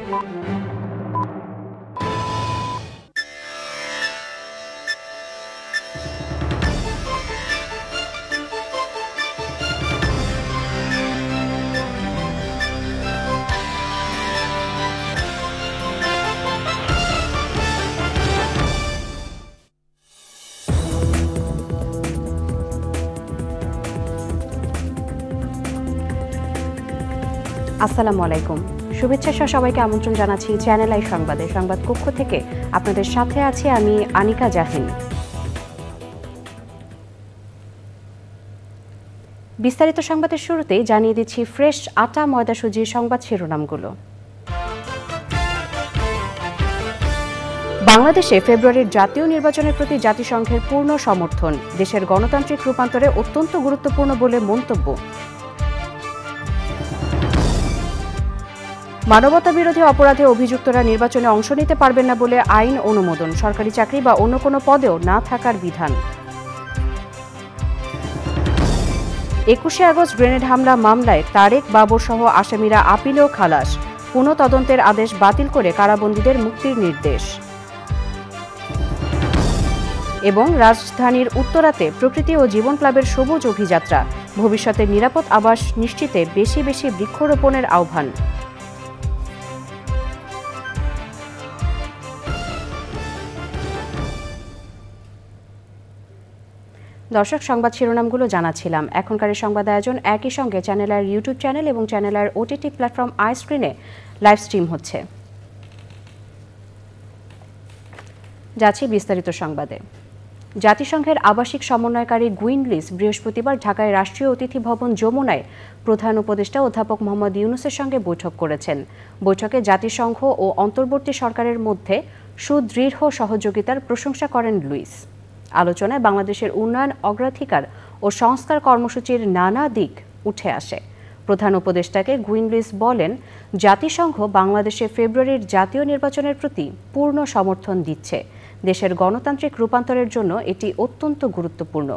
আসসালামু আলাইকুম, শুভেচ্ছা সহ সবাইকে আমন্ত্রণ জানাচ্ছি চ্যানেল আই সংবাদে। সংবাদ কক্ষ থেকে আপনাদের সাথে আছি আমি আনিকা জাহিন। বিস্তারিত সংবাদের শুরুতেই জানিয়ে দিচ্ছি ফ্রেশ আটা ময়দা সুজির সংবাদ শিরোনামগুলো। বাংলাদেশে ফেব্রুয়ারির জাতীয় নির্বাচনের প্রতি জাতিসংঘের পূর্ণ সমর্থন, দেশের গণতান্ত্রিক রূপান্তরে অত্যন্ত গুরুত্বপূর্ণ বলে মন্তব্য। মানবতা বিরোধী অপরাধে অভিযুক্তরা নির্বাচনে অংশ নিতে পারবেন না বলে আইন অনুমোদন, সরকারি চাকরি বা অন্য কোনো পদেও না থাকার বিধান। 21শে আগস্ট গ্রেনেড হামলা মামলায় তারেক বাবর সহ আসামিরা আপিলেও খালাস, পুনঃ তদন্তের আদেশ বাতিল করে কারাবন্দীদের মুক্তির নির্দেশ। এবং রাজধানীর উত্তরাতে প্রকৃতি ও জীবন ক্লাবের সবুজ অভিযাত্রা, ভবিষ্যতের নিরাপদ আবাস নিশ্চিতে বেশি বেশি বৃক্ষরোপণের আহ্বান। দর্শক, সংবাদ শিরোনামগুলো জানাচ্ছিলাম। এখনকার সংবাদ আয়োজন একই সঙ্গে চ্যানেলের ইউটিউব চ্যানেল এবং চ্যানেলের ওটিটি প্ল্যাটফর্ম আই স্ক্রিনে লাইভ স্ট্রিম হচ্ছে। যাচ্ছি বিস্তারিত সংবাদে। জাতিসংঘের আবাসিক সমন্বয়কারী গুইন লুইস বৃহস্পতিবার ঢাকায় রাষ্ট্রীয় অতিথি ভবন যমুনায় প্রধান উপদেষ্টা অধ্যাপক মোহাম্মদ ইউনূসের সঙ্গে বৈঠক করেছেন। বৈঠকে জাতিসংঘ ও অন্তর্বর্তী সরকারের মধ্যে সুদৃঢ় সহযোগিতার প্রশংসা করেন লুইস। আলোচনায় বাংলাদেশের উন্নয়ন অগ্রাধিকার ও সংস্কার কর্মসূচির নানা দিক উঠে আসে। প্রধান উপদেষ্টাকে গুইন লুইস বলেন, জাতিসংঘ বাংলাদেশে ফেব্রুয়ারির জাতীয় নির্বাচনের প্রতি পূর্ণ সমর্থন দিচ্ছে। দেশের গণতান্ত্রিক রূপান্তরের জন্য এটি অত্যন্ত গুরুত্বপূর্ণ।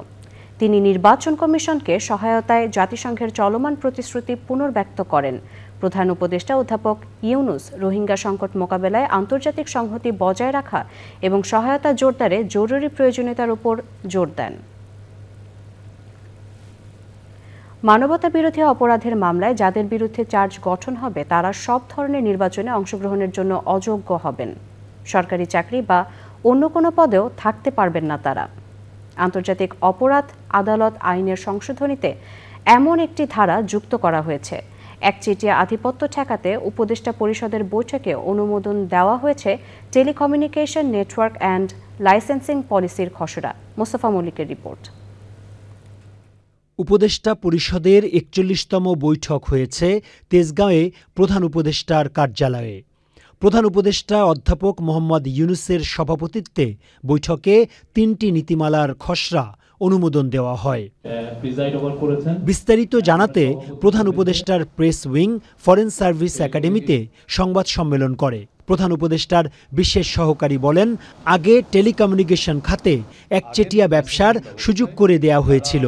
তিনি নির্বাচন কমিশনকে সহায়তায় জাতিসংঘের চলমান প্রতিশ্রুতি পুনর্ব্যক্ত করেন। প্রধান উপদেষ্টা অধ্যাপক ইউনূস রোহিঙ্গা সংকট মোকাবেলায় আন্তর্জাতিক সংহতি বজায় রাখা এবং সহায়তা জোরদারে জরুরি প্রয়োজনীয়তার উপর জোর দেন। মানবতা বিরোধী অপরাধের মামলায় যাদের বিরুদ্ধে চার্জ গঠন হবে তারা সব ধরনের নির্বাচনে অংশগ্রহণের জন্য অযোগ্য হবেন। সরকারি চাকরি বা অন্য কোনো পদেও থাকতে পারবেন না তারা। আন্তর্জাতিক অপরাধ আদালত আইনের সংশোধনীতে এমন একটি ধারা যুক্ত করা হয়েছে। একচেটিয়া আধিপত্য ঠেকাতে উপদেষ্টা পরিষদের বৈঠকে অনুমোদন দেওয়া হয়েছে টেলিকমিউনিকেশন নেটওয়ার্ক অ্যান্ড লাইসেন্সিং পলিসির খসড়া। মোস্তফা মল্লিকের রিপোর্ট। উপদেষ্টা পরিষদের ৪১তম বৈঠক হয়েছে তেজগাঁওয়ে প্রধান উপদেষ্টার কার্যালয়ে। প্রধান উপদেষ্টা অধ্যাপক মোহাম্মদ ইউনূসের সভাপতিত্বে বৈঠকে ৩টি নীতিমালার খসড়া অনুমোদন দেওয়া হয়। বিস্তারিত জানাতে প্রধান উপদেষ্টার প্রেস উইং ফরেন সার্ভিস একাডেমিতে সংবাদ সম্মেলন করে। প্রধান উপদেষ্টার বিশেষ সহকারী বলেন, আগে টেলিকমিউনিকেশন খাতে একচেটিয়া ব্যবসার সুযোগ করে দেয়া হয়েছিল।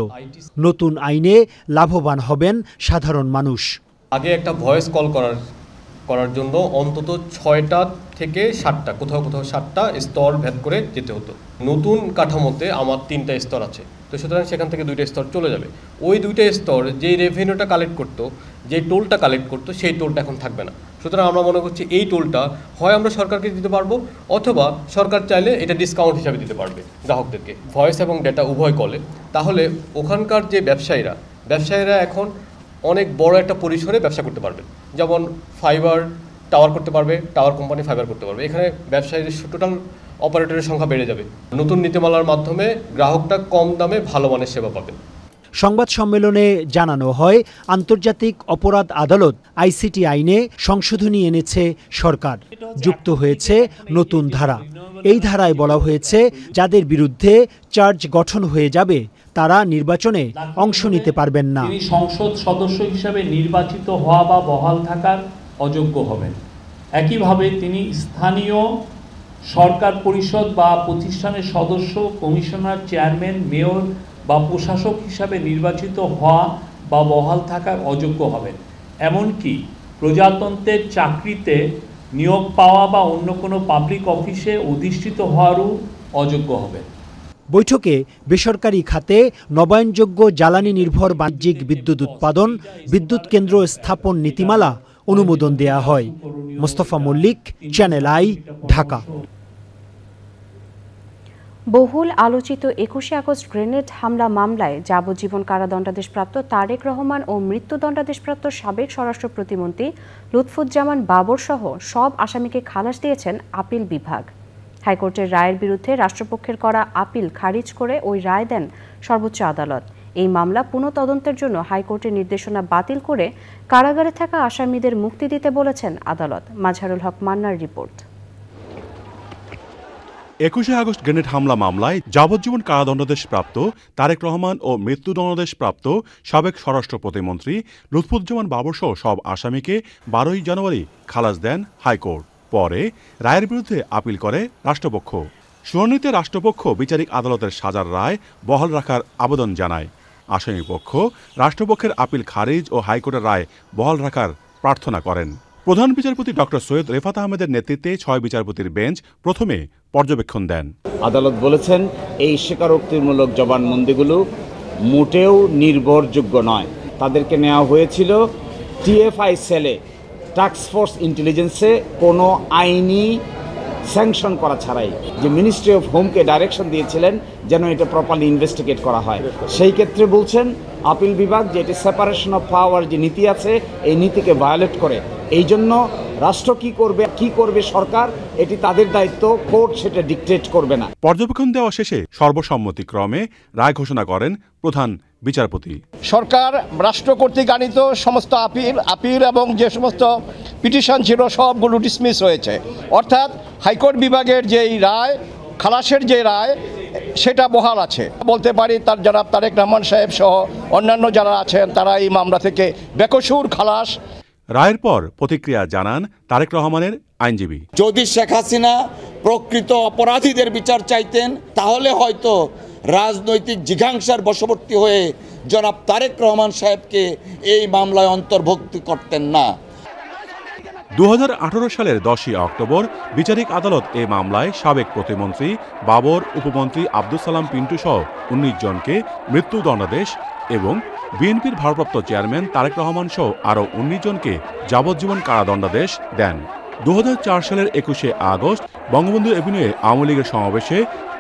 নতুন আইনে লাভবান হবেন সাধারণ মানুষ। আগে একটা ভয়েস কল করার জন্য অন্তত 6টা থেকে 7টা, কোথাও কোথাও 7টা স্তর ভেদ করে যেতে হতো। নতুন কাঠামোতে আমার 3টা স্তর আছে, তো সুতরাং সেখান থেকে 2টা স্তর চলে যাবে। ওই 2টা স্তর যেই রেভিনিউটা কালেক্ট করতো, যেই টোলটা কালেক্ট করতো, সেই টোলটা এখন থাকবে না। সুতরাং আমরা মনে করছি এই টোলটা হয় আমরা সরকারকে দিতে পারবো, অথবা সরকার চাইলে এটা ডিসকাউন্ট হিসাবে দিতে পারবে গ্রাহকদেরকে, ভয়েস এবং ডেটা উভয় কলে। তাহলে ওখানকার যে ব্যবসায়ীরা এখন অনেক বড় একটা পরিসরে ব্যবসা করতে পারবে। যেমন ফাইবার টাওয়ার করতে পারবে, টাওয়ার কোম্পানি ফাইবার করতে পারবে। এখানে ব্যবসায়ীদের টোটাল অপারেটরের সংখ্যা বেড়ে যাবে। নতুন নীতিমালার মাধ্যমে গ্রাহকটা কম দামে ভালো মানের সেবা পাবে। সংবাদ সম্মেলনে জানানো হয়, আন্তর্জাতিক অপরাধ আদালত আইসিটি আইনে সংশোধনী এনেছে সরকার। যুক্ত হয়েছে নতুন ধারা। এই ধারায় বলা হয়েছে, যাদের বিরুদ্ধে চার্জ গঠন হয়ে যাবে তারা নির্বাচনে অংশ নিতে পারবেন না। তিনি সংসদ সদস্য হিসেবে নির্বাচিত হওয়া বা বহাল থাকার অযোগ্য হবেন। একইভাবে তিনি স্থানীয় সরকার পরিষদ বা প্রতিষ্ঠানের সদস্য, কমিশনার, চেয়ারম্যান, মেয়র বা প্রশাসক হিসাবে নির্বাচিত হওয়া বা বহাল থাকার অযোগ্য হবেন। এমনকি প্রজাতন্ত্রের চাকরিতে নিয়োগ পাওয়া বা অন্য কোনো পাবলিক অফিসে অধিষ্ঠিত হওয়ারও অযোগ্য হবেন। বৈঠকে বেসরকারি খাতে নবায়নযোগ্য জ্বালানি নির্ভর বাণিজ্যিক বিদ্যুৎ উৎপাদন, বিদ্যুৎ কেন্দ্র স্থাপন নীতিমালা অনুমোদন দেয়া হয়। Mostafa Mallick, channel I, Dhaka. বহুল আলোচিত 21শে আগস্ট গ্রেনেড হামলা মামলায় যাবজ্জীবন কারাদণ্ডাদেশপ্রাপ্ত তারেক রহমান ও মৃত্যুদণ্ডাদেশপ্রাপ্ত সাবেক স্বরাষ্ট্র প্রতিমন্ত্রী লুৎফুজ্জামান বাবর সহ সব আসামিকে খালাস দিয়েছেন আপিল বিভাগ। হাইকোর্টের রায়ের বিরুদ্ধে রাষ্ট্রপক্ষের করা আপিল খারিজ করে ওই রায় দেন সর্বোচ্চ আদালত। এই মামলা পুনঃতদন্তের জন্য হাইকোর্টের নির্দেশনা বাতিল করে কারাগারে থাকা আসামিদের মুক্তি দিতে বলেছেন আদালত। মাজহারুল হক মান্নার রিপোর্ট। 21শে আগস্ট গ্রেনেড হামলা মামলায় যাবজ্জীবন কারাদণ্ডাদেশপ্রাপ্ত তারেক রহমান ও মৃত্যুদণ্ডাদেশপ্রাপ্ত সাবেক স্বরাষ্ট্র প্রতিমন্ত্রী লুৎফুজ্জামান বাবর সহ সব আসামিকে 12ই জানুয়ারি খালাস দেন হাইকোর্ট। পরে রায়ের বিরুদ্ধে আপিল করে রাষ্ট্রপক্ষ। শুনানিতে রাষ্ট্রপক্ষ বিচারিক আদালতের সাজার রায় বহাল রাখার আবেদন জানায়। আসামিপক্ষ রাষ্ট্রপক্ষের আপিল খারিজ ও হাইকোর্টের রায় বহাল রাখার প্রার্থনা করেন। প্রধান বিচারপতি ডক্টর সৈয়দ রেফাত আহমেদের নেতৃত্বে 6 বিচারপতির বেঞ্চ প্রথমে পর্যবেক্ষণ দেন। আদালত বলেছেন এই স্বীকারোক্তিমূলক জবানবন্দিগুলো মোটেও নির্ভরযোগ্য নয়। তাদেরকে নেওয়া হয়েছিল টিএফআই সেলে, টাস্কফোর্স ইন্টেলিজেন্সে, কোনো আইনি স্যাংশন করা ছাড়াই, যে মিনিস্ট্রি অফ হোমকে ডাইরেকশন দিয়েছিলেন যেন এটা প্রপারলি ইনভেস্টিগেট করা হয়। সেই ক্ষেত্রে বলছেন আপিল বিভাগ যে এটি সেপারেশন অফ পাওয়ার যে নীতি আছে এই নীতিকে ভায়োলেট করে। এই জন্য রাষ্ট্র কি করবে সরকার, এটি তাদের দায়িত্ব, কোর্ট সেটা ডিকটেট করবে না। পর্যবেক্ষণ দেওয়া শেষে সর্বসম্মতিক্রমে রায় ঘোষণা করেন প্রধান বিচারপতি। সরকার রাষ্ট্র কর্তৃক আনিত সমস্ত আপিল এবং যে সমস্ত পিটিশন ছিল সবগুলো ডিসমিস হয়েছে। অর্থাৎ হাইকোর্ট বিভাগের যেই রায়, খালাসের যে রায়, সেটা বহাল আছে। বলতে পারি তার জনাব তারেক রহমান সাহেব সহ অন্যান্য যারা আছেন তারা এই মামলা থেকে বেকসুর খালাস। রায়ের পর প্রতিক্রিয়া জানান তারেক রহমানের আইনজীবী। যদি শেখ হাসিনা প্রকৃত অপরাধীদের বিচার চাইতেন তাহলে হয়তো রাজনৈতিক জিঘাংসার বশবর্তী হয়ে জনাব তারেক রহমান সাহেবকে এই মামলায় অন্তর্ভুক্ত করতেন না। 2018 সালের 10ই অক্টোবর বিচারিক আদালত এ মামলায় সাবেক প্রতিমন্ত্রী বাবর, উপমন্ত্রী আব্দুল সালাম পিন্টু সহ 19 জনকে মৃত্যুদণ্ডাদেশ এবং বিএনপির ভারপ্রাপ্ত চেয়ারম্যান তারেক রহমান সহ আরও 19 জনকে যাবজ্জীবন কারাদণ্ডাদেশ দেন। 2004 সালের 21শে আগস্ট বঙ্গবন্ধু এভিনিউয়ে আওয়ামী লীগের সমাবেশে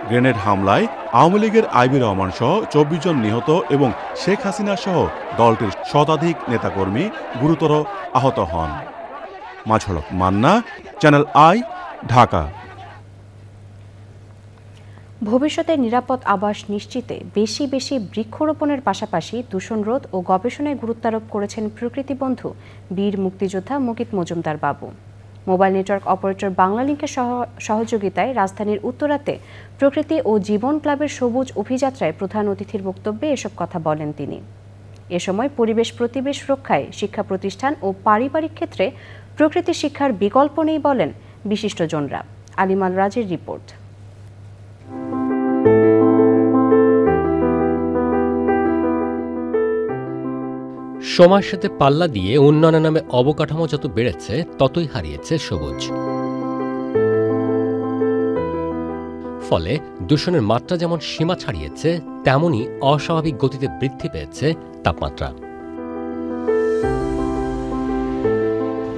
গ্রেনেড হামলায় আওয়ামী লীগের আইবি রহমান সহ 24 জন নিহত এবং শেখ হাসিনা সহ দলটির শতাধিক নেতাকর্মী গুরুতর আহত হন। মাজহারুল হক মান্না, চ্যানেল আই, ঢাকা। ভবিষ্যতে নিরাপদ আবাস নিশ্চিতে বেশি বেশি বৃক্ষরোপণের পাশাপাশি দূষণ রোধ ও গবেষণায় গুরুত্বারোপ করেছেন প্রকৃতিবন্ধু বীর মুক্তিযোদ্ধা মুকিত মজুমদার বাবু। মোবাইল নেটওয়ার্ক অপারেটর বাংলালিংকের সহযোগিতায় রাজধানীর উত্তরাতে প্রকৃতি ও জীবন ক্লাবের সবুজ অভিযাত্রায় প্রধান অতিথির বক্তব্যে এসব কথা বলেন তিনি। এ সময় পরিবেশ প্রতিবেশ রক্ষায় শিক্ষা প্রতিষ্ঠান ও পারিবারিক ক্ষেত্রে প্রকৃতি শিক্ষার বিকল্প নেই বলেন বিশিষ্টজনরা। আলিমাল রাজের রিপোর্ট। সময়ের সাথে পাল্লা দিয়ে উন্নয়নের নামে অবকাঠামো যত বেড়েছে ততই হারিয়েছে সবুজ। ফলে দূষণের মাত্রা যেমন সীমা ছাড়িয়েছে তেমনি অস্বাভাবিক গতিতে বৃদ্ধি পেয়েছে তাপমাত্রা।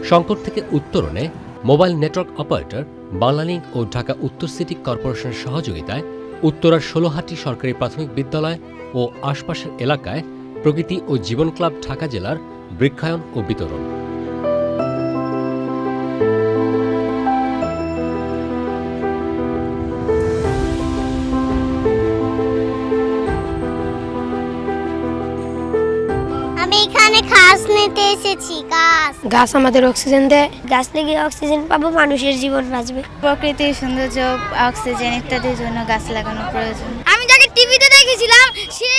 সংকট থেকে উত্তরণে মোবাইল নেটওয়ার্ক অপারেটর বাংলালিংক ও ঢাকা উত্তর সিটি কর্পোরেশনের সহযোগিতায় উত্তরার 16হাটি সরকারি প্রাথমিক বিদ্যালয় ও আশপাশের এলাকায় প্রকৃতি ও জীবন ক্লাব ঢাকা জেলার বৃক্ষায়ন ও বিতরণ। আমি এখানে ঘাস নিতে এসেছি। গাছ আমাদের অক্সিজেন দেয়, গাছ থেকে অক্সিজেন পাবো, মানুষের জীবন বাঁচবে। প্রকৃতির সৌন্দর্য, অক্সিজেন ইত্যাদির জন্য গাছ লাগানো প্রয়োজন। আমি যাকে টিভিতে দেখেছিলাম সে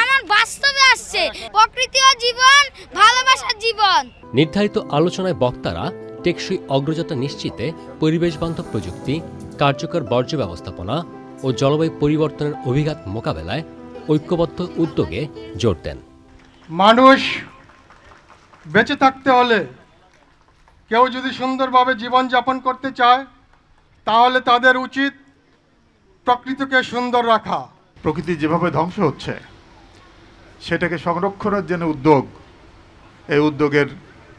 আমার বাস্তবে আসছে। প্রকৃতি ও জীবন, ভালোবাসার জীবন। নির্ধারিত আলোচনায় বক্তারা টেকসই অগ্রযাত্রা নিশ্চিতে পরিবেশ বান্ধব প্রযুক্তি, কার্যকর বর্জ্য ব্যবস্থাপনা ও জলবায়ু পরিবর্তনের অভিঘাত মোকাবেলায় ঐক্যবদ্ধ উদ্যোগে জোর দেন। মানুষ বেঁচে থাকতে হলে কেউ যদি সুন্দরভাবে জীবনযাপন করতে চায় তাহলে তাদের উচিত প্রকৃতিকে সুন্দর রাখা। প্রকৃতি যেভাবে ধ্বংস হচ্ছে সেটাকে সংরক্ষণের জন্য এই উদ্যোগের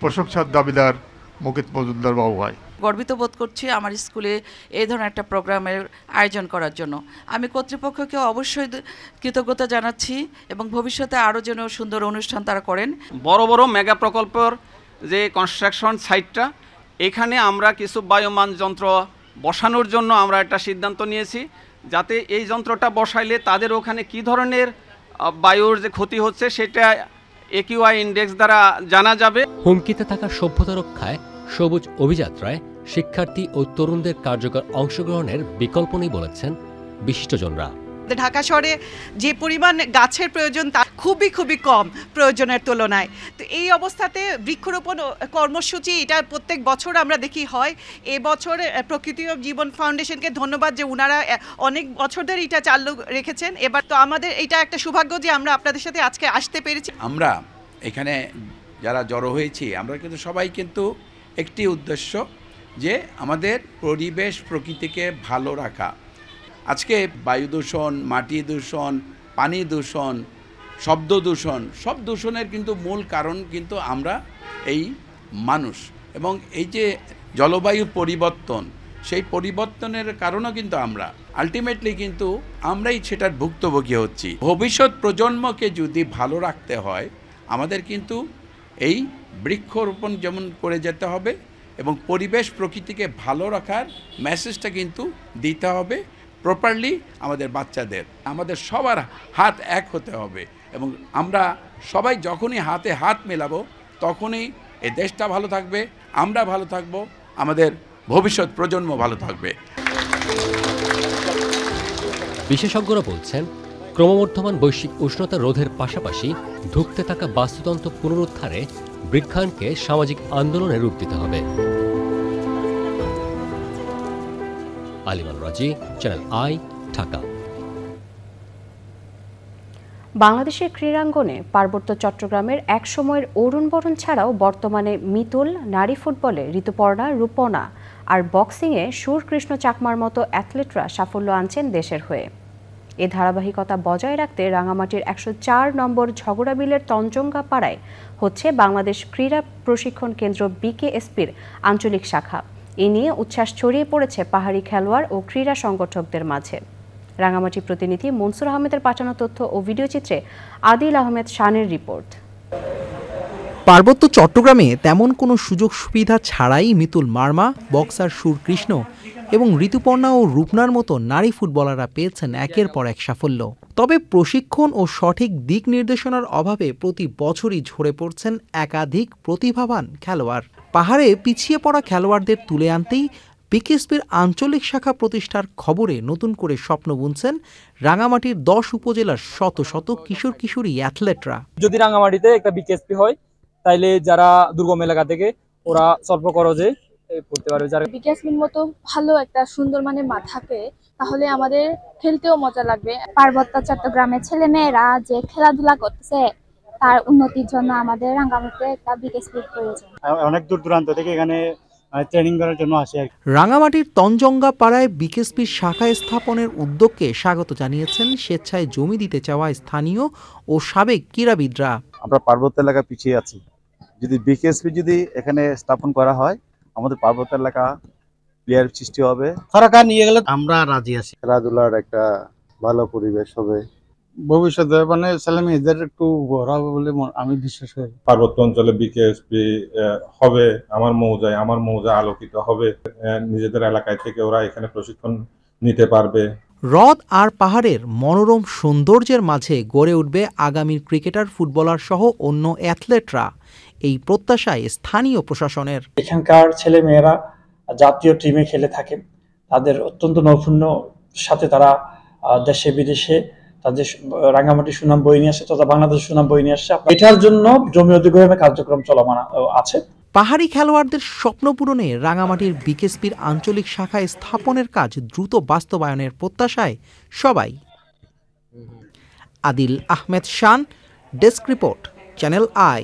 প্রশংসার দাবিদার মুকিত মজুমদার বাবু ভাই। গর্বিত বোধ করছি আমার স্কুলে এই ধরনের একটা প্রোগ্রামের আয়োজন করার জন্য। আমি কর্তৃপক্ষকে অবশ্যই কৃতজ্ঞতা জানাচ্ছি এবং ভবিষ্যতে আরও যেন সুন্দর অনুষ্ঠান তারা করেন। বড় বড় মেগা প্রকল্পের যে কনস্ট্রাকশন সাইটটা, এখানে আমরা কিছু বায়ুমান যন্ত্র বসানোর জন্য আমরা একটা সিদ্ধান্ত নিয়েছি, যাতে এই যন্ত্রটা বসাইলে তাদের ওখানে কি ধরনের বায়ুর যে ক্ষতি হচ্ছে সেটা AQI ইন্ডেক্স দ্বারা জানা যাবে। হুমকিতে থাকা সভ্যতা রক্ষায় সবুজ অভিযাত্রায় শিক্ষার্থী ও তরুণদের কার্যকর অংশগ্রহণের বিকল্প নেই বলেছেন বিশিষ্টজনরা। ঢাকা শহরে যে পরিমাণ গাছের প্রয়োজন তা খুবই কম প্রয়োজনের তুলনায়। তো এই অবস্থাতে বৃক্ষরোপণ কর্মসূচি এটা প্রত্যেক বছর আমরা দেখি হয়। এবছর প্রকৃতি ও জীবন ফাউন্ডেশনকে ধন্যবাদ যে ওনারা অনেক বছর ধরে এটা চালু রেখেছেন। এবার তো আমাদের এটা একটা সৌভাগ্য যে আমরা আপনাদের সাথে আজকে আসতে পেরেছি। আমরা এখানে যারা জড়ো হয়েছি আমরা কিন্তু সবাই কিন্তু একটি উদ্দেশ্য যে আমাদের পরিবেশ প্রকৃতিকে ভালো রাখা। আজকে বায়ু দূষণ, মাটি দূষণ, পানি দূষণ, শব্দ দূষণ, সব দূষণের কিন্তু মূল কারণ কিন্তু আমরা এই মানুষ, এবং এই যে জলবায়ু পরিবর্তন, সেই পরিবর্তনের কারণও কিন্তু আমরা আলটিমেটলি কিন্তু আমরাই সেটার ভুক্তভোগী হচ্ছি। ভবিষ্যৎ প্রজন্মকে যদি ভালো রাখতে হয় আমাদের কিন্তু এই বৃক্ষরোপণ যেমন করে যেতে হবে এবং পরিবেশ প্রকৃতিকে ভালো রাখার মেসেজটা কিন্তু দিতে হবে প্রপারলি আমাদের বাচ্চাদের। আমাদের সবার হাত এক হতে হবে এবং আমরা সবাই যখনই হাতে হাত মেলাবো তখনই এই দেশটা ভালো থাকবে, আমরা ভালো থাকব, আমাদের ভবিষ্যৎ প্রজন্ম ভালো থাকবে। বিশেষজ্ঞরা বলছেন, ক্রমবর্ধমান বৈশ্বিক উষ্ণতা রোধের পাশাপাশি ধুঁকতে থাকা বাস্তুতন্ত্র পুনরুদ্ধারে বৃক্ষায়নকে সামাজিক আন্দোলনে রূপ দিতে হবে। আলিমান রাজি, চ্যানেল আই, ঢাকা। বাংলাদেশের ক্রীড়াঙ্গনে পার্বত্য চট্টগ্রামের এক সময়ের অরুণ বরণ ছাড়াও বর্তমানে মিতুল, নারী ফুটবলে ঋতুপর্ণা, রূপনা আর বক্সিংয়ে সুরকৃষ্ণ চাকমার মতো অ্যাথলেটরা সাফল্য আনছেন দেশের হয়ে। এ ধারাবাহিকতা বজায় রাখতে রাঙামাটির ১০৪ নম্বর ঝগড়াবিলের তঞ্জঙ্গা পাড়ায় হচ্ছে বাংলাদেশ ক্রীড়া প্রশিক্ষণ কেন্দ্র BKSPর আঞ্চলিক শাখা। এ নিয়ে উচ্ছ্বাস ছড়িয়ে পড়েছে পাহাড়ি খেলোয়াড় ও ক্রীড়া সংগঠকদের মাঝে। রাঙামাটি প্রতিনিধি মনসুর আহমেদের পাঠানো তথ্য ও ভিডিওচিত্রে আদিল আহমেদ শানের রিপোর্ট। পার্বত্য চট্টগ্রামে তেমন কোনো সুযোগ সুবিধা ছাড়াই মিতুল মার্মা, বক্সার সুরকৃষ্ণ এবং ঋতুপর্ণা ও রূপনার মতো নারী ফুটবলাররা পেয়েছেন একের পর এক সাফল্য। তবে প্রশিক্ষণ ও সঠিক দিক নির্দেশনার অভাবে প্রতি বছরই ঝরে পড়ছেন একাধিক প্রতিভাবান খেলোয়াড়। পাহাড়ে পিছিয়ে পড়া খেলোয়াড়দের তুলে আনতেই BKSPর আঞ্চলিক শাখা প্রতিষ্ঠার খবরে নতুন করে স্বপ্ন বুনছেন রাঙামাটির 10 উপজেলার শত শত কিশোর কিশোরী অ্যাথলেটরা। যদি রাঙামাটিতে একটা BKSP হয় তাইলে যারা দুর্গম এলাকা থেকে ওরা স্বল্প খরচে করতে পারবে। যারা BKSPর মতো ভালো একটা সুন্দর মানে মা থাকে তাহলে আমাদের খেলতেও মজা লাগবে। পার্বত্য চট্টগ্রামের ছেলে মেয়েরা যে খেলাধুলা করতেছে তার উন্নতির জন্য আমাদের রাঙামাটিতে একটা BKSPর প্রয়োজন। অনেক দূর দূরান্ত থেকে এখানে ট্রেনিং করার জন্য আসে। রাঙামাটির তঞ্জঙ্গা পাড়ায় BKSPর শাখা স্থাপনের উদ্যোগকে স্বাগত জানিয়েছেন স্বেচ্ছায় জমি দিতে চাওয়া স্থানীয় ও সাবেক ক্রীড়াবিদরা। আমরা পার্বত্য এলাকা পিছিয়ে আছি, যদি BKSP যদি এখানে স্থাপন করা হয় আমাদের পার্বত্য এলাকা প্লেয়ার সৃষ্টি হবে। সরকার নিয়ে গেলে আমরা রাজি আছি। খেলাধুলার একটা ভালো পরিবেশ হবে, ভবিষ্যতে মানে ছেলে মেয়েদের একটু বড় হবে বলে আমি বিশ্বাস করি। পার্বত্য অঞ্চলে BKSP হবে, আমার মৌজা আলোকিত হবে, নিজেদের এলাকায় থেকে ওরা এখানে প্রশিক্ষণ নিতে পারবে। হ্রদ আর পাহাড়ের মনোরম সৌন্দর্যের মাঝে গড়ে উঠবে আগামীর ক্রিকেটার, ফুটবলার সহ অন্য অ্যাথলেটরা। এই প্রত্যাশায় স্থানীয় প্রশাসনের। এখানকার ছেলে মেয়েরা জাতীয় টিমে খেলে থাকেন, তাদের অত্যন্ত নৈপুণ্য সাথে তারা দেশে বিদেশে তাদের রাঙামাটি সুনাম বই নিয়ে আসে তথা বাংলাদেশ সুনাম বই নিয়ে আসছে। এটার জন্য জমি অধিগ্রহণের কার্যক্রম চলমান আছে। পাহাড়ি খেলোয়াড়দের স্বপ্ন পূরণে রাঙামাটির BKSPর আঞ্চলিক শাখা স্থাপনের কাজ দ্রুত বাস্তবায়নের প্রত্যাশায় সবাই। আদিল আহমেদ শান, ডেস্ক রিপোর্ট, চ্যানেল আই।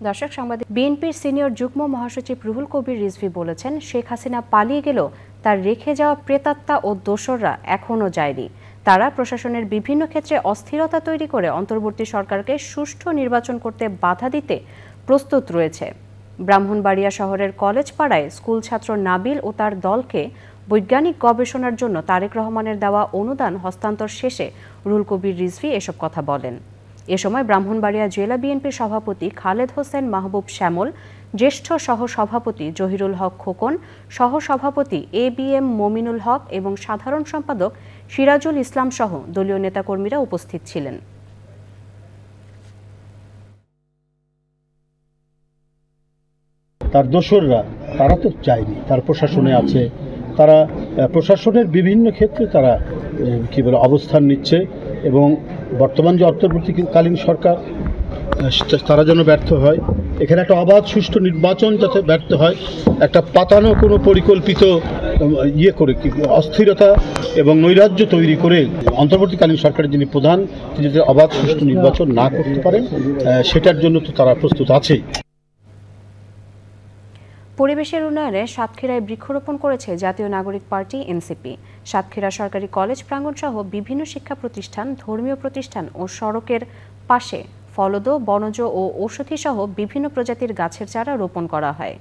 দর্শক সাংবাদিক বিএনপির সিনিয়র যুগ্ম মহাসচিব রুহুল কবির রিজভী বলেছেন, শেখ হাসিনা পালিয়ে গেলেও তার রেখে যাওয়া প্রেতাত্মা ও দোসররা এখনও যায়নি। তারা প্রশাসনের বিভিন্ন ক্ষেত্রে অস্থিরতা তৈরি করে অন্তর্বর্তী সরকারকে সুষ্ঠু নির্বাচন করতে বাধা দিতে প্রস্তুত রয়েছে। ব্রাহ্মণবাড়িয়া শহরের কলেজ পাড়ায় স্কুল ছাত্র নাবিল ও তার দলকে বৈজ্ঞানিক গবেষণার জন্য তারেক রহমানের দেওয়া অনুদান হস্তান্তর শেষে রুহুল কবির রিজভী এসব কথা বলেন। এ সময় ব্রাহ্মণবাড়িয়া জেলা বিএনপির সভাপতি খালেদ হোসেন মাহবুব শ্যামল, জ্যেষ্ঠ সহসভাপতি জহিরুল হক খোকন, সহসভাপতি ABM মমিনুল হক এবং সাধারণ সম্পাদক সিরাজুল ইসলাম সহ দলীয় নেতাকর্মীরা উপস্থিত ছিলেন। তার দোসররা তারা তো চায়নি, তার প্রশাসনে আছে, তারা প্রশাসনের বিভিন্ন ক্ষেত্রে তারা অবস্থান নিচ্ছে এবং বর্তমান যে অন্তর্বর্তীকালীন সরকার তারা যেন ব্যর্থ হয়, এখানে একটা অবাধ সুষ্ঠু নির্বাচন যাতে ব্যর্থ হয়, একটা পাতানো কোনো পরিকল্পিত করে অস্থিরতা এবং নৈরাজ্য তৈরি করে অন্তর্বর্তীকালীন সরকারের যিনি প্রধান তিনি যাতে অবাধ সুষ্ঠু নির্বাচন না করতে পারেন সেটার জন্য তো তারা প্রস্তুত আছেই। পরিবেশের উন্নয়নে সাতক্ষীরায় বৃক্ষরোপণ করেছে জাতীয় নাগরিক পার্টি NCP। সাতক্ষীরা সরকারি কলেজ প্রাঙ্গণ সহ বিভিন্ন শিক্ষা প্রতিষ্ঠান, ধর্মীয় প্রতিষ্ঠান ও সড়কের পাশে ফলদ, বনজ ও ঔষধি সহ বিভিন্ন প্রজাতির গাছের চারা রোপণ করা হয়।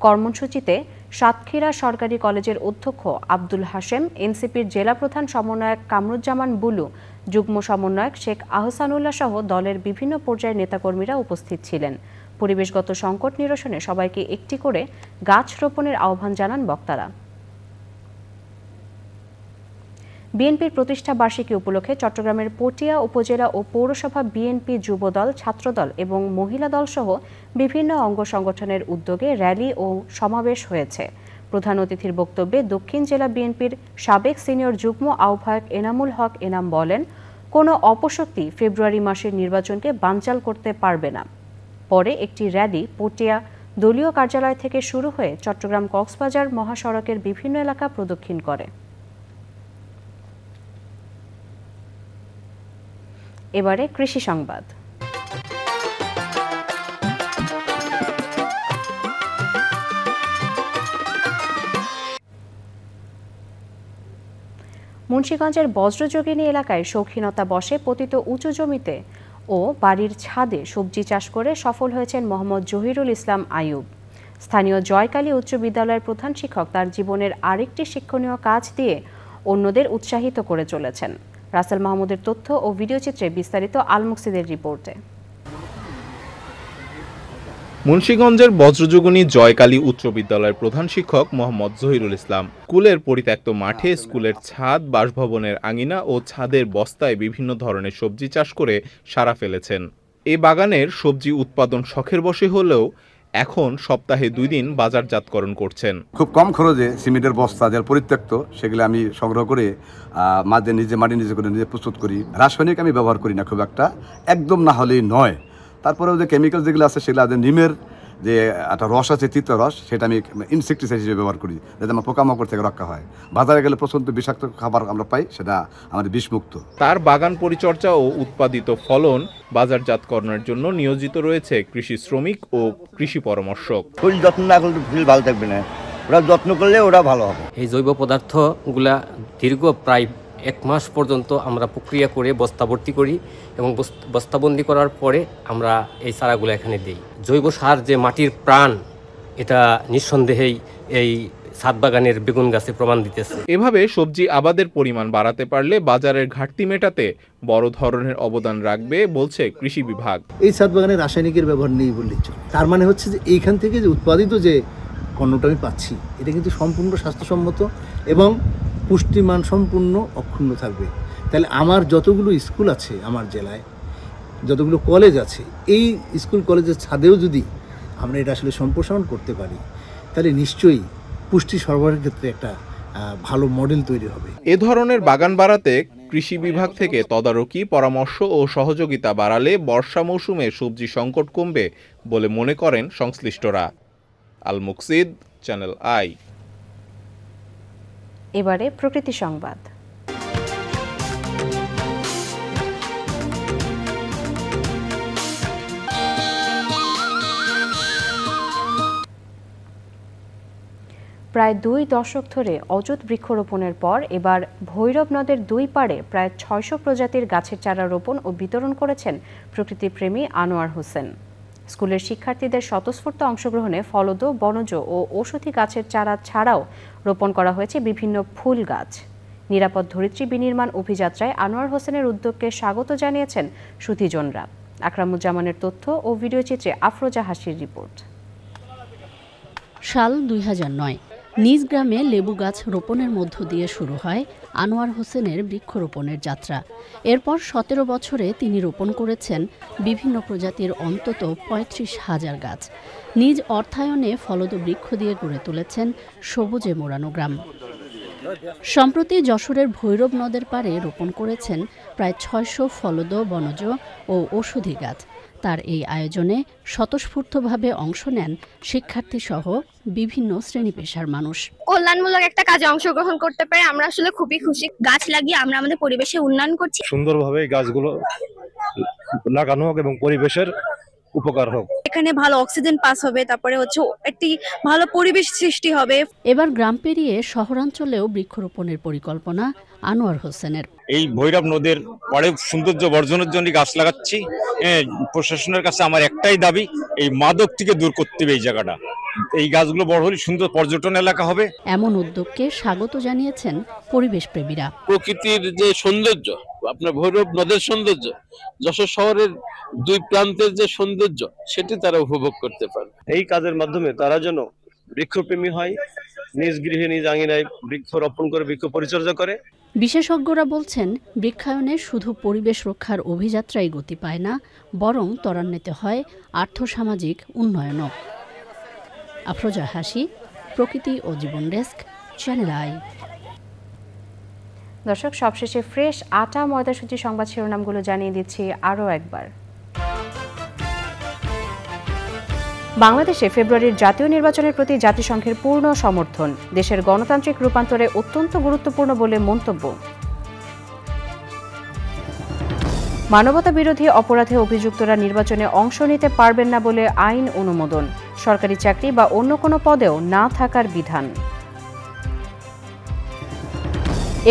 কর্মসূচিতে সাতক্ষীরা সরকারি কলেজের অধ্যক্ষ আব্দুল হাশেম, NCPর জেলা প্রধান সমন্বয়ক কামরুজ্জামান বুলু, যুগ্ম সমন্বয়ক শেখ আহসানুল্লাহ সহ দলের বিভিন্ন পর্যায়ের নেতাকর্মীরা উপস্থিত ছিলেন। পরিবেশগত সংকট নিরসনে সবাইকে একটি করে গাছ রোপণের আহ্বান জানান বক্তারা। বিএনপির প্রতিষ্ঠা বার্ষিকী উপলক্ষে চট্টগ্রামের পটিয়া উপজেলা ও পৌরসভা বিএনপি যুবদল, ছাত্রদল এবং মহিলা দল সহ বিভিন্ন অঙ্গ সংগঠনের উদ্যোগে র্যালি ও সমাবেশ হয়েছে। প্রধান অতিথির বক্তব্যে দক্ষিণ জেলা বিএনপির সাবেক সিনিয়র যুগ্ম আহ্বায়ক এনামুল হক এনাম বলেন, কোনো অপশক্তি ফেব্রুয়ারি মাসের নির্বাচনকে বানচাল করতে পারবে না। পরে একটি র্যালি পটিয়া দলীয় কার্যালয় থেকে শুরু হয়ে চট্টগ্রাম কক্সবাজার মহাসড়কের বিভিন্ন এলাকা প্রদক্ষিণ করে। এবারে কৃষি সংবাদ। মুন্সিগঞ্জের বজ্রযোগিনী এলাকায় শৌখিনতা বসে পতিত উঁচু জমিতে ও বাড়ির ছাদে সবজি চাষ করে সফল হয়েছেন মোহাম্মদ জহিরুল ইসলাম আয়ুব। স্থানীয় জয়কালী উচ্চ বিদ্যালয়ের প্রধান শিক্ষক তার জীবনের আরেকটি শিক্ষণীয় কাজ দিয়ে অন্যদের উৎসাহিত করে চলেছেন। রাসেল মাহমুদের তথ্য ও ভিডিওচিত্রে বিস্তারিত আল মুকসিদের রিপোর্টে। মুন্সিগঞ্জের বজ্রযোগিনী জয়কালী উচ্চ বিদ্যালয়ের প্রধান শিক্ষক মোহাম্মদ জহিরুল ইসলাম স্কুলের পরিত্যক্ত মাঠে স্কুলের ছাদ, বাসভবনের আঙিনা ও ছাদের বস্তায় বিভিন্ন ধরনের সবজি চাষ করে সাড়া ফেলেছেন। এই বাগানের সবজি উৎপাদন শখের বশে হলেও এখন সপ্তাহে 2 দিন বাজারজাতকরণ করছেন। খুব কম খরচে সিমেন্টের বস্তা যার পরিত্যক্ত সেগুলো আমি সংগ্রহ করে মাটি নিজে করে নিজে প্রস্তুত করি। রাসায়নিক আমি ব্যবহার করি না খুব একটা, একদম না হলেই নয়। তারপরেও যে কেমিক্যাল যেগুলো আছে সেগুলো নিমের যে একটা রস আছে, তিক্ত রস, সেটা আমি ইনসেকটিসাইড হিসেবে ব্যবহার করি যাতে আমার পোকামাকড় থেকে রক্ষা হয়। বাজারে গেলে প্রচণ্ড বিষাক্ত খাবার আমরা পাই, সেটা আমাদের বিষমুক্ত। তার বাগান পরিচর্যা ও উৎপাদিত ফলন বাজারজাতকরণের জন্য নিয়োজিত রয়েছে কৃষি শ্রমিক ও কৃষি পরামর্শক। ফুল যত্ন না করলে ফুল ভালো থাকবে না, ওরা যত্ন করলে ওরা ভালো হবে। এই জৈব পদার্থগুলা দীর্ঘ প্রায় 1 মাস পর্যন্ত আমরা প্রক্রিয়া করে বস্তাভর্তি করি এবং বস্তাবন্দি করার পরে আমরা এই চারাগুলো এখানে দিই। জৈব সার যে মাটির প্রাণ, এটা নিঃসন্দেহেই এই ছাদ বাগানের বেগুন গাছে প্রমাণ দিতেছে। এভাবে সবজি আবাদের পরিমাণ বাড়াতে পারলে বাজারের ঘাটতি মেটাতে বড় ধরনের অবদান রাখবে বলছে কৃষি বিভাগ। এই ছাদ বাগানে রাসায়নিকের ব্যবহার নেই বললেই চলে। তার মানে হচ্ছে যে এইখান থেকে যে উৎপাদিত যে পণ্যটা আমি পাচ্ছি এটা কিন্তু সম্পূর্ণ স্বাস্থ্যসম্মত এবং পুষ্টিমান সম্পূর্ণ অক্ষুণ্ণ থাকবে। তাহলে আমার যতগুলো স্কুল আছে আমার জেলায়, যতগুলো কলেজ আছে, এই স্কুল কলেজের ছাদেও যদি আমরা এটা আসলে সম্প্রসারণ করতে পারি তাহলে নিশ্চয়ই পুষ্টি সরবরাহের ক্ষেত্রে একটা ভালো মডেল তৈরি হবে। এ ধরনের বাগান বাড়াতে কৃষি বিভাগ থেকে তদারকি, পরামর্শ ও সহযোগিতা বাড়ালে বর্ষা মৌসুমে সবজি সংকট কমবে বলে মনে করেন সংশ্লিষ্টরা। আল মুকসিদ, চ্যানেল আই। এবারে প্রকৃতি সংবাদ। প্রায় 2 দশক ধরে অযুত বৃক্ষরোপণের পর এবার ভৈরব নদের 2 পাড়ে প্রায় 600 প্রজাতির গাছের চারা রোপণ ও বিতরণ করেছেন প্রকৃতিপ্রেমী আনোয়ার হোসেন। স্কুলের শিক্ষার্থীদের স্বতঃস্ফূর্ত অংশগ্রহণে ফলদ, বনজ ও ঔষধি গাছের চারা ছাড়াও রোপণ করা হয়েছে বিভিন্ন ফুল গাছ। নিরাপদ ধরিত্রী বিনির্মাণ অভিযাত্রায় আনোয়ার হোসেনের উদ্যোগকে স্বাগত জানিয়েছেন সুধীজনরা। আকরামুজ্জামানের তথ্য ও ভিডিওচিত্রে আফরোজা হাসির রিপোর্ট। সাল 2009 নিজ গ্রামে লেবু গাছ রোপণের মধ্য দিয়ে শুরু হয় আনোয়ার হোসেনের বৃক্ষরোপণের যাত্রা। এরপর 17 বছরে তিনি রোপণ করেছেন বিভিন্ন প্রজাতির অন্তত 35,000 গাছ। নিজ অর্থায়নে ফলদ বৃক্ষ দিয়ে গড়ে তুলেছেন সবুজে মোড়ানো গ্রাম। সম্প্রতি যশোরের ভৈরব নদের পাড়ে রোপণ করেছেন প্রায় 600 ফলদ, বনজ ও ঔষধি গাছ। তার এই আয়োজনে স্বতঃস্ফূর্তভাবে অংশ নেন শিক্ষার্থী সহ বিভিন্ন শ্রেণী পেশার মানুষ। কল্যাণমূলক একটা কাজে অংশগ্রহণ করতে পেরে আমরা আসলে খুবই খুশি। গাছ লাগিয়ে আমরা আমাদের পরিবেশে উন্নয়ন করছি। সুন্দরভাবে গাছগুলো লাগানো হোক এবং পরিবেশের উপকার হোক। এখানে ভালো অক্সিজেন পাস হবে, তারপরে একটি ভালো পরিবেশ সৃষ্টি হবে। এবার গ্রাম পেরিয়ে শহরাঞ্চলেও বৃক্ষরোপণের পরিকল্পনা আনোয়ার হোসেনের। এই ভৈরব নদের পরে সৌন্দর্য বর্জনের জন্য গাছ লাগাচ্ছি। প্রশাসনের কাছে আমার একটাই দাবি, এই মাদক থেকে দূর করতে হবে এই জায়গাটা। এই গাছগুলো বড় হলে সুন্দর পর্যটন এলাকা হবে। এমন উদ্যোগকে স্বাগত জানিয়েছেন পরিবেশ প্রেমীরা। প্রকৃতির যে সৌন্দর্য, আপনার ভৈরব নদের সৌন্দর্য, যশোর শহরের দুই প্রান্তের যে সৌন্দর্য, সেটি তারা উপভোগ করতে পারে। এই কাজের মাধ্যমে তারা যেন বৃক্ষপ্রেমী হয়, নিজ গৃহে নিজ আঙিনায় বৃক্ষ রোপণ করে বৃক্ষ পরিচর্যা করে। বিশেষজ্ঞরা বলছেন, বৃক্ষায়নে শুধু পরিবেশ রক্ষার অভিযাত্রাই গতি পায় না, বরং ত্বরান্বিত হয় আর্থসামাজিক উন্নয়নও। আফরোজা হাসি, প্রকৃতি ও জীবন ডেস্ক, চ্যানেল আই। দর্শক, সবশেষে ফ্রেশ আটা ময়দাসূচি সংবাদ শিরোনামগুলো জানিয়ে দিচ্ছি আরও একবার। বাংলাদেশে ফেব্রুয়ারির জাতীয় নির্বাচনের প্রতি জাতিসংঘের পূর্ণ সমর্থন। দেশের গণতান্ত্রিক রূপান্তরে অত্যন্ত গুরুত্বপূর্ণ বলে মন্তব্য। মানবতা বিরোধী অপরাধে অভিযুক্তরা নির্বাচনে অংশ নিতে পারবেন না বলে আইন অনুমোদন। সরকারি চাকরি বা অন্য কোনো পদেও না থাকার বিধান।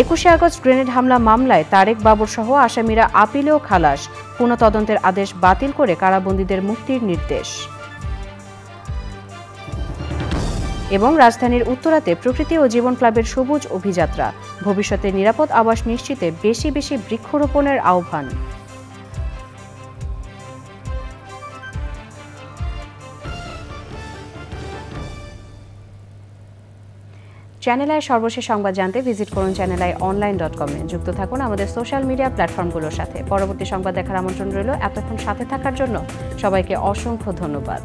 21শে আগস্ট গ্রেনেড হামলা মামলায় তারেক বাবর সহ আসামিরা আপিলেও খালাস। পুনঃ তদন্তের আদেশ বাতিল করে কারাবন্দীদের মুক্তির নির্দেশ। এবং রাজধানীর উত্তরাতে প্রকৃতি ও জীবন ক্লাবের সবুজ অভিযাত্রা। ভবিষ্যতে নিরাপদ আবাস নিশ্চিতে বেশি বেশি বৃক্ষরোপণের আহ্বান। চ্যানেল আই সর্বশেষ সংবাদ জানতে ভিজিট করুন channelionline.com-এ। যুক্ত থাকুন আমাদের সোশ্যাল মিডিয়া প্ল্যাটফর্মগুলোর সাথে। পরবর্তী সংবাদ দেখার আমন্ত্রণ রইল। এতক্ষণ সাথে থাকার জন্য সবাইকে অসংখ্য ধন্যবাদ।